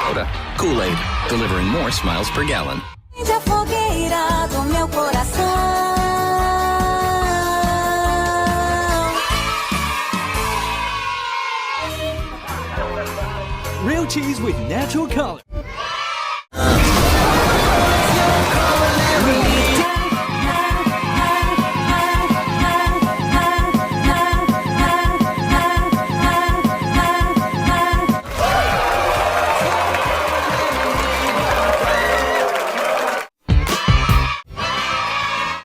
Soda. Kool-Aid, delivering more smiles per gallon. Acende a fogueira do meu coração. Real cheese with natural color.